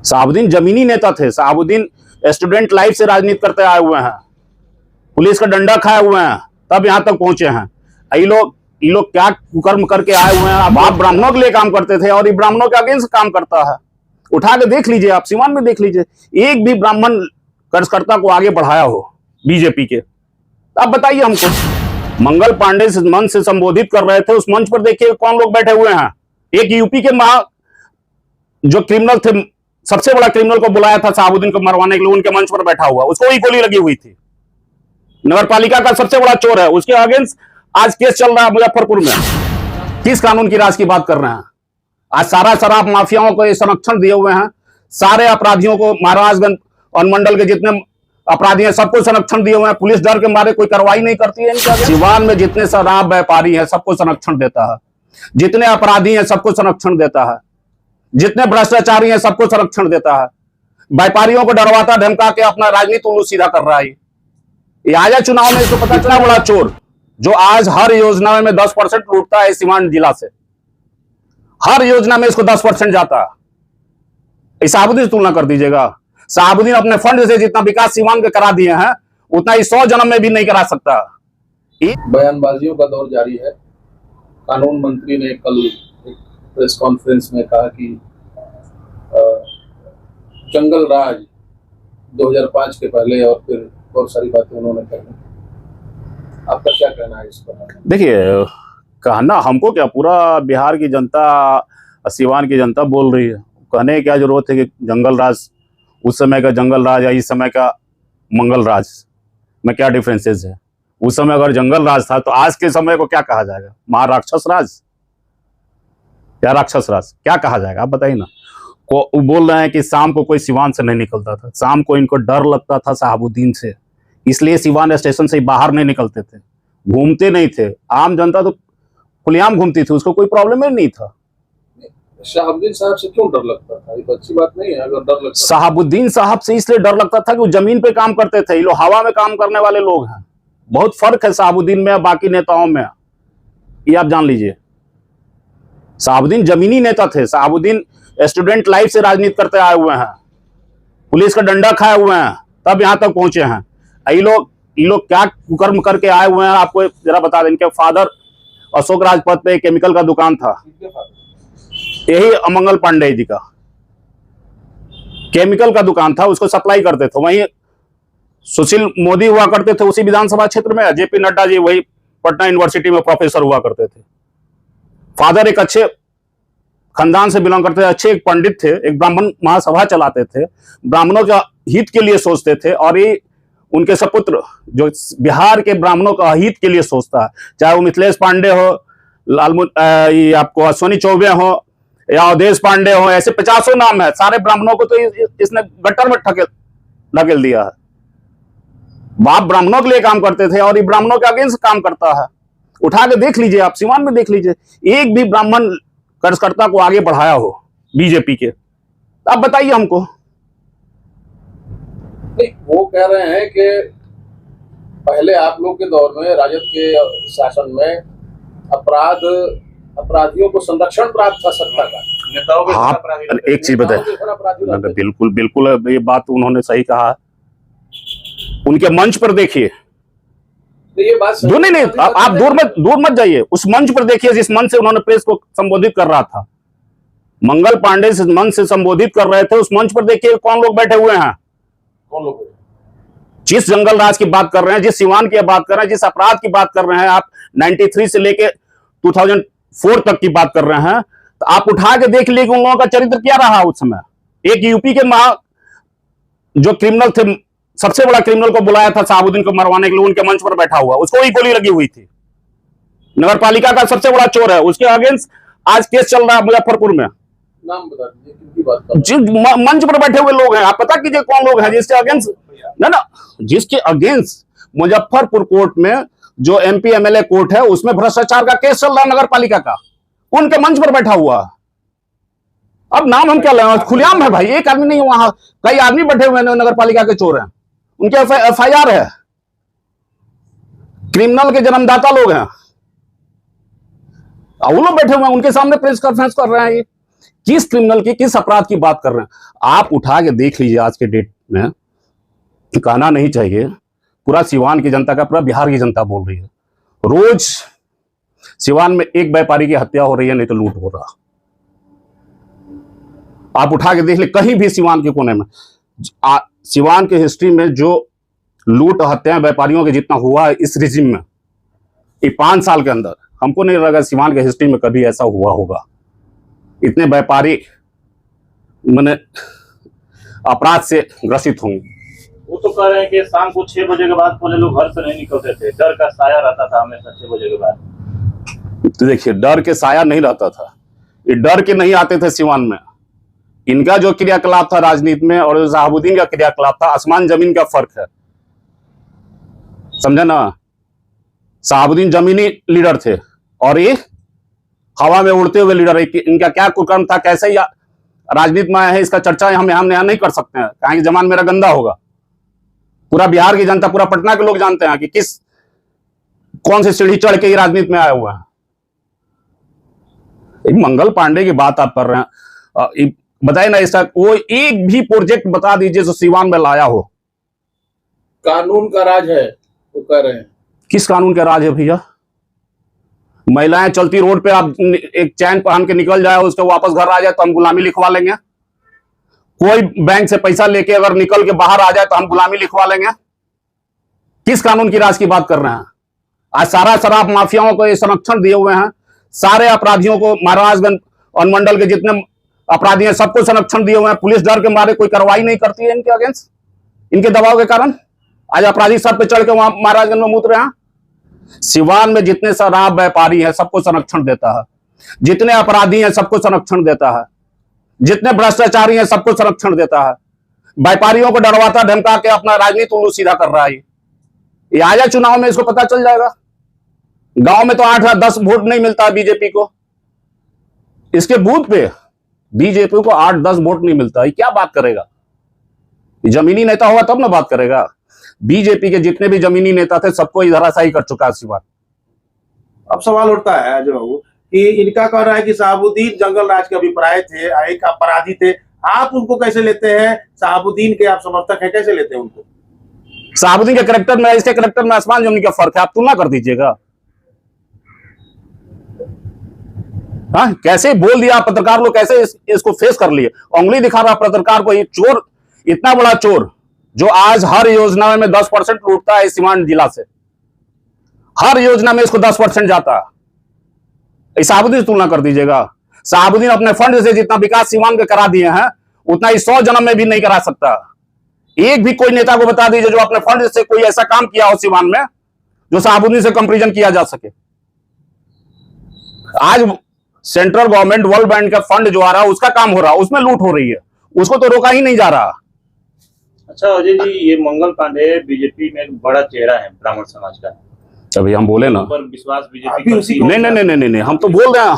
शहाबुद्दीन जमीनी नेता थे। शहाबुद्दीन स्टूडेंट लाइफ से राजनीति करते आए हुए हैं, पुलिस का डंडा खाए हुए हैं, तब यहां तक पहुंचे हैं। ये लोग क्या कुकर्म करके आए हुए हैं। आप ब्राह्मणों के लिए काम करते थे और ये ब्राह्मणों के अगेंस्ट काम करता है। उठा के देख लीजिए, आप सीवान में देख लीजिए, एक भी ब्राह्मण कार्यकर्ता को आगे बढ़ाया हो बीजेपी के, आप बताइए हमको। मंगल पांडे से मंच से संबोधित कर रहे थे, उस मंच पर देखिए कौन लोग बैठे हुए हैं। एक यूपी के जो क्रिमिनल थे, सबसे बड़ा क्रिमिनल को बुलाया था शहाबुद्दीन को मरवाने के लिए, उनके मंच पर बैठा हुआ, उसको ही गोली लगी हुई थी। नगर पालिका का सबसे बड़ा चोर है, उसके अगेंस्ट आज केस चल रहा है मुजफ्फरपुर में। किस कानून की राज की बात कर रहे हैं? आज सारा शराब माफियाओं को संरक्षण दिए हुए हैं, सारे अपराधियों को, महाराजगंज अनुमंडल के जितने अपराधी हैं सबको संरक्षण दिए हुए हैं। पुलिस डर के मारे कोई कार्रवाई नहीं करती है इनके। सीवान में जितने शराब व्यापारी हैं सबको संरक्षण देता है, जितने अपराधी हैं सबको संरक्षण देता है, जितने भ्रष्टाचारी हैं सबको संरक्षण देता है। व्यापारियों को डरवाता धमका के अपना राजनीति उल्लू सीधा कर रहा है। ये आया चुनाव में इसको पता चला, बड़ा चोर जो आज हर योजना में 10% लूटता है सीवान जिला से, हर योजना में इसको 10% जाता है। शहाबुद्दीन से तुलना कर दीजिएगा। शहाबुद्दीन अपने फंड से जितना विकास सीवान के करा दिए हैं उतना ही 100 जन्म में भी नहीं करा सकता। बयानबाजियों का दौर जारी है। कानून मंत्री ने कल एक प्रेस कॉन्फ्रेंस में कहा कि जंगल राज 2005 के पहले, और फिर बहुत सारी बातें उन्होंने कही। आपका क्या कहना है इस पर? देखिए, कहना हमको क्या, पूरा बिहार की जनता, सीवान की जनता बोल रही है। कहने की क्या जरूरत है कि जंगल राज, उस समय का जंगल राज या इस समय का मंगल राज में क्या डिफरेंसेस है? उस समय अगर जंगल राज था तो आज के समय को क्या कहा जाएगा? महाराक्षस राज या राक्षस राज क्या कहा जाएगा? आप बताइए ना। को बोल रहे हैं कि शाम को कोई सीवान से नहीं निकलता था, शाम को इनको डर लगता था शहाबुद्दीन से, इसलिए सीवान स्टेशन से बाहर नहीं निकलते थे, घूमते नहीं थे। आम जनता तो खुलेआम घूमती थी, उसको कोई प्रॉब्लम ही नहीं था। शहाबुद्दीन साहब से क्यों डर लगता था? ये अच्छी बात नहीं है अगर डर लगता। शहाबुद्दीन साहब से इसलिए डर लगता था कि वो जमीन पे काम करते थे, ये लोग हवा में काम करने वाले लोग हैं। बहुत फर्क है शहाबुद्दीन में बाकी नेताओं में, ये आप जान लीजिए। शहाबुद्दीन जमीनी नेता थे। शहाबुद्दीन स्टूडेंट लाइफ से राजनीति करते आए हुए हैं, पुलिस का डंडा खाए हुए हैं, तब यहां तक पहुंचे हैं। ये लोग क्या कुकर्म करके आए हुए हैं आपको जरा बता दें। इनके फादर अशोक राजपथ पे केमिकल का दुकान था, यही अमंगल पांडे जी का केमिकल का दुकान था, उसको सप्लाई करते थे। वहीं सुशील मोदी हुआ करते थे उसी विधानसभा क्षेत्र में, जेपी नड्डा जी वही पटना यूनिवर्सिटी में प्रोफेसर हुआ करते थे। फादर एक अच्छे खानदान से बिलोंग करते थे, अच्छे एक पंडित थे, एक ब्राह्मण महासभा चलाते थे, ब्राह्मणों का हित के लिए सोचते थे। और ये उनके सपुत्र जो बिहार के ब्राह्मणों का हित के लिए सोचता है, चाहे वो मिथिलेश पांडे हो, आपको अश्विनी चौबे हो या अवधेश पांडे हो, ऐसे 50 नाम है। सारे ब्राह्मणों को तो इसने गट्टर में ढकेल दिया है। बाप ब्राह्मणों के लिए काम करते थे और ये ब्राह्मणों के अगेंस्ट काम करता है। उठा के देख लीजिए, आप सीवान में देख लीजिए, एक भी ब्राह्मण कार्यकर्ता को आगे बढ़ाया हो बीजेपी के, तो आप बताइए हमको। नहीं, वो कह रहे हैं कि पहले आप लोग के दौर में, राजद के शासन में, अपराधियों को संरक्षण प्राप्त था सत्ता का, नेताओं के। हाँ, एक चीज बताए, बिल्कुल बिल्कुल ये बात उन्होंने सही कहा। उनके मंच पर देखिए, ये बात नहीं, आप दूर मत जाइए, उस मंच पर देखिए जिस मंच से उन्होंने प्रेस को संबोधित कर रहा था। मंगल पांडे से मंच से संबोधित कर रहे थे, उस मंच पर देखिए कौन लोग बैठे हुए हैं। कौन लोग? जिस जंगल राज की बात कर रहे हैं, जिस सीवान की बात कर रहे हैं, जिस अपराध की बात कर रहे हैं आप, 93 से लेके 2004 तक की बात कर रहे हैं, तो आप उठा के देख लीजिए उन लोगों का चरित्र क्या रहा उस समय। एक यूपी के जो क्रिमिनल थे, सबसे बड़ा क्रिमिनल को बुलाया था शहाबुद्दीन को मरवाने के लिए, उनके मंच पर बैठा हुआ, उसको ही गोली लगी हुई थी। नगर पालिका का सबसे बड़ा चोर है, उसके अगेंस्ट आज केस चल रहा है मुजफ्फरपुर में। नाम बता दीजिए किनकी बात कर रहे हैं? जिस मंच पर बैठे हुए लोग हैं, आप पता कीजिए कौन लोग हैं जिसके अगेंस्ट जिसके अगेंस्ट मुजफ्फरपुर कोर्ट में जो एमपी एमएलए कोर्ट है उसमें भ्रष्टाचार का केस चल रहा है नगर पालिका का, उनके मंच पर बैठा हुआ। अब नाम हम क्या लें, खुलेआम है भाई, एक आदमी नहीं, वहां कई आदमी बैठे हुए हैं नगर पालिका के चोर हैं, उनके एफआईआर है, क्रिमिनल के जन्मदाता लोग हैं, वो लोग बैठे हुए हैं, उनके सामने प्रेस कॉन्फ्रेंस कर रहे हैं। किस क्रिमिनल की, किस अपराध की बात कर रहे हैं आप? उठा के देख लीजिए आज के डेट में, कहना नहीं चाहिए, पूरा सिवान की जनता का, पूरा बिहार की जनता बोल रही है, रोज सिवान में एक व्यापारी की हत्या हो रही है, नहीं तो लूट हो रहा। आप उठा के देख ले कहीं भी सिवान के कोने में, सिवान के हिस्ट्री में जो लूट हत्याएं व्यापारियों के जितना हुआ है इस रिजिम में, ये 5 साल के अंदर, हमको नहीं लगा सिवान के हिस्ट्री में कभी ऐसा हुआ होगा। इतने व्यापारी मैंने अपराध से ग्रसित होंगे। वो तो कह रहे हैं कि शाम को 6 बजे के बाद पहले लोग घर से नहीं निकलते थे, डर का साया रहता था हमेशा 6 बजे के बाद। तो देखिए, डर के साया नहीं रहता था, ये डर के नहीं आते थे सिवान में। इनका जो क्रियाकलाप था राजनीति में और शहाबुद्दीन का क्रियाकलाप था, आसमान जमीन का फर्क है, समझे ना। शहाबुद्दीन जमीनी लीडर थे और ये हवा में उड़ते हुए लीडर है। इनका क्या कुकर्म था, कैसे या राजनीति में आए हैं, इसका चर्चा हम यहाँ नहीं कर सकते हैं, कहेंगे जमान मेरा गंदा होगा। पूरा बिहार की जनता, पूरा पटना के लोग जानते हैं कि कौन सी सीढ़ी चढ़ के ये राजनीति में आए हुए हैं। एक मंगल पांडे की बात आप कर रहे हैं, बताइए ना, इसका कोई एक भी प्रोजेक्ट बता दीजिए जो सिवान में लाया हो। कानून का राज है वो कह रहे हैं। किस कानून का राज है भैया? महिलाएं चलती रोड पे, आप एक चैन पहन के निकल जाए, उसके वापस घर आ जाए तो हम गुलामी लिखवा लेंगे। कोई बैंक से पैसा लेके अगर निकल के बाहर आ जाए तो हम गुलामी लिखवा लेंगे। किस कानून की राज की बात कर रहे हैं? आज सारा शराब माफियाओं को ये संरक्षण दिए हुए हैं, सारे अपराधियों को, महाराजगंज अनुमंडल के जितने अपराधी हैं सबको संरक्षण दिए हुए हैं। पुलिस डर के मारे कोई कार्रवाई नहीं करती है इनके अगेंस्ट, इनके दबाव के कारण। आज अपराधी सर पे चढ़ के वहां महाराजगंज में मुत रहे हैं। सिवान में जितने शराब व्यापारी हैं सबको संरक्षण देता है, जितने अपराधी हैं सबको संरक्षण देता है, जितने भ्रष्टाचारी हैं सबको संरक्षण देता है। व्यापारियों को डरवाता धमका के अपना राजनीति उल्लू सीधा कर रहा है। ये आ जाए चुनाव में, इसको पता चल जाएगा। गांव में तो 8-10 वोट नहीं मिलता बीजेपी को, इसके बूथ पे बीजेपी को 8-10 वोट नहीं मिलता है, क्या बात करेगा? जमीनी नेता होगा तब ना बात करेगा। बीजेपी के जितने भी जमीनी नेता थे सबको धराशायी कर चुका है सिवान। अब सवाल उठता है अजय बाबू कि इनका कह रहा है कि शहाबुद्दीन जंगल राज के अभिप्राय थे, एक अपराधी थे, आप उनको कैसे लेते हैं? शहाबुद्दीन के आप समर्थक हैं, कैसे लेते हैं उनको? शहाबुद्दीन के करेक्टर में, इसके करेक्टर में आसमान जमीन का फर्क है, आप तुलना कर दीजिएगा। हाँ, कैसे बोल दिया पत्रकार लोग, कैसे इसको फेस कर लिए, उंगली दिखा रहा पत्रकार को। ये चोर, इतना बड़ा चोर जो आज हर योजना में 10% लूटता है सिवान जिला से, हर योजना में इसको 10% जाता है। शहाबुद्दीन से तुलना कर दीजिएगा। शहाबुद्दीन अपने फंड से जितना विकास सिवान के करा दिए हैं उतना इस 100 जन्म में भी नहीं करा सकता। एक भी कोई नेता को बता दीजिए जो अपने फंड से कोई ऐसा काम किया हो सिवान में जो शहाबुद्दीन से कंपैरिजन किया जा सके। आज सेंट्रल गवर्नमेंट वर्ल्ड बैंक का फंड जो आ रहा है उसका काम हो रहा है, उसमें लूट हो रही है, उसको तो रोका ही नहीं जा रहा। अच्छा अजय जी, ये मंगल पांडे बीजेपी में एक बड़ा चेहरा है ब्राह्मण समाज का, अभी हम बोले ना, पर विश्वास बीजेपी नहीं, हम तो बोल रहे हैं।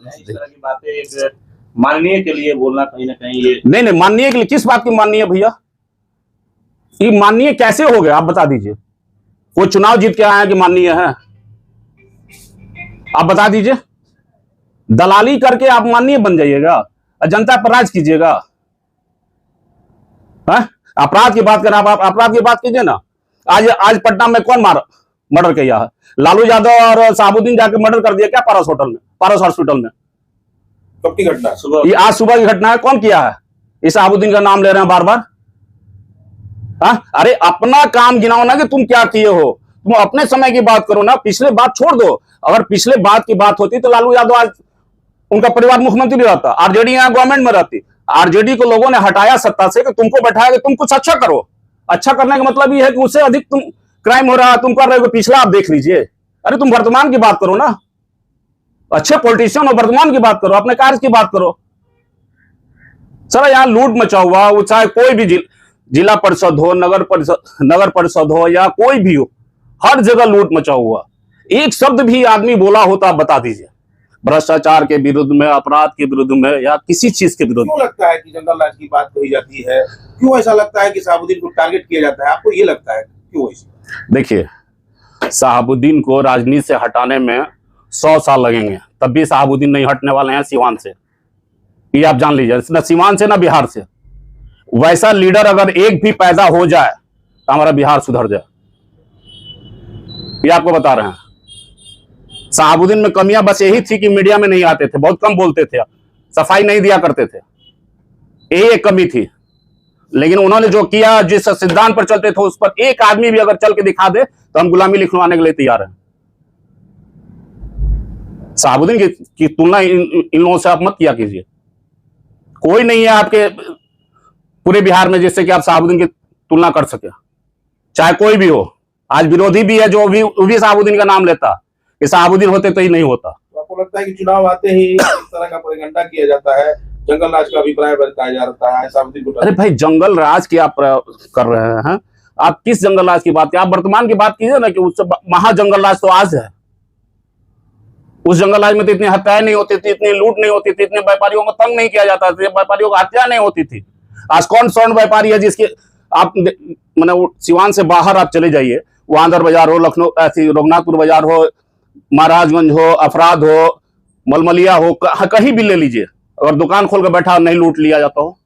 इस तरह की बातें एक माननीय के लिए बोलना कहीं ना कहीं ये नहीं, माननीय के लिए किस बात की माननीय भैया? ये माननीय कैसे हो गया आप बता दीजिए। वो चुनाव जीत के आया कि माननीय है? आप बता दीजिए। दलाली करके आप माननीय बन जाइएगा और जनता पर राज कीजिएगा। अपराध की बात करें, आप अपराध की बात कीजिए ना। आज पटना में कौन मर्डर किया है? लालू यादव और शहाबुद्दीन जाके मर्डर कर दिया क्या पारस होटल में, पारस हॉस्पिटल में? कब की घटना? ये आज सुबह की घटना है। कौन किया है? इस शहाबुद्दीन का नाम ले रहे हैं बार बार। अरे अपना काम गिनाओ ना कि तुम क्या किए हो, तुम अपने समय की बात करो ना, पिछले बात छोड़ दो। अगर पिछले बात की बात होती तो लालू यादव आज उनका परिवार मुख्यमंत्री रहता, आरजेडी यहाँ गवर्नमेंट में रहती। आरजेडी को लोगों ने हटाया सत्ता से कि तुमको बैठाया कि तुम कुछ अच्छा करो। अच्छा करने का मतलब ये है कि उससे अधिक तुम क्राइम हो रहा है, तुम कर रहे हो, पिछला आप देख लीजिए। अरे तुम वर्तमान की बात करो ना, अच्छे पॉलिटिशियन हो, वर्तमान की बात करो, अपने कार्य की बात करो। सर यहाँ लूट मचा हुआ, वो चाहे कोई भी जिला परिषद हो, नगर परिषद हो या कोई भी हो, हर जगह लूट मचा हुआ। एक शब्द भी आदमी बोला होता आप बता दीजिए भ्रष्टाचार के विरुद्ध में, अपराध के विरुद्ध में या किसी चीज के विरुद्ध। क्यों लगता है कि जंगल राज की बात कही जाती है? क्यों ऐसा लगता है कि शहाबुद्दीन को टारगेट किया जाता है? आपको ये लगता है क्यों ऐसा? देखिए, शहाबुद्दीन को राजनीति से हटाने में 100 साल लगेंगे, तब भी शहाबुद्दीन नहीं हटने वाले हैं सिवान से। ये आप जान लीजिए, न सीवान से ना बिहार से। वैसा लीडर अगर एक भी पैदा हो जाए तो हमारा बिहार सुधर जाए, ये आपको बता रहे हैं। शहाबुद्दीन में कमियां बस यही थी कि मीडिया में नहीं आते थे, बहुत कम बोलते थे, सफाई नहीं दिया करते थे, यही एक कमी थी। लेकिन उन्होंने जो किया, जिस सिद्धांत पर चलते थे, उस पर एक आदमी भी अगर चल के दिखा दे तो हम गुलामी लिखवाने के लिए तैयार हैं। शहाबुद्दीन की तुलना इन लोगों से आप मत किया कीजिए। कोई नहीं है आपके पूरे बिहार में जिससे कि आप शहाबुद्दीन की तुलना कर सके, चाहे कोई भी हो। आज विरोधी भी है जो भी शहाबुद्दीन का नाम लेता, कि शहाबुद्दीन होते तो ही नहीं होता। तो आपको लगता है कि चुनाव आते ही इस तरह का प्रोपेगेंडा किया जाता है, जंगल राज का अभिप्राय बताया जाता है शहाबुद्दीन को? अरे भाई, जंगल राज की आप कर रहे हैं, आप किस जंगल राज की बात कीजिए? आप वर्तमान की बात कीजिए ना, कि उससे महाजंगल राज तो आज है। उस जंगल राज में तो इतनी हत्याएं नहीं होती थी, इतनी लूट नहीं होती थी, इतने व्यापारियों को तंग नहीं किया जाता था, व्यापारियों को हत्या नहीं होती थी। आज कौन स्वर्ण व्यापारी है जिसके आप मैंने सिवान से बाहर आप चले जाइए, वो आंध्र बाजार हो, लखनऊ ऐसी रघुनाथपुर बाजार हो, महाराजगंज हो, अफराद हो, मलमलिया हो, कहीं भी ले लीजिए, अगर दुकान खोल कर बैठा नहीं लूट लिया जाता हो।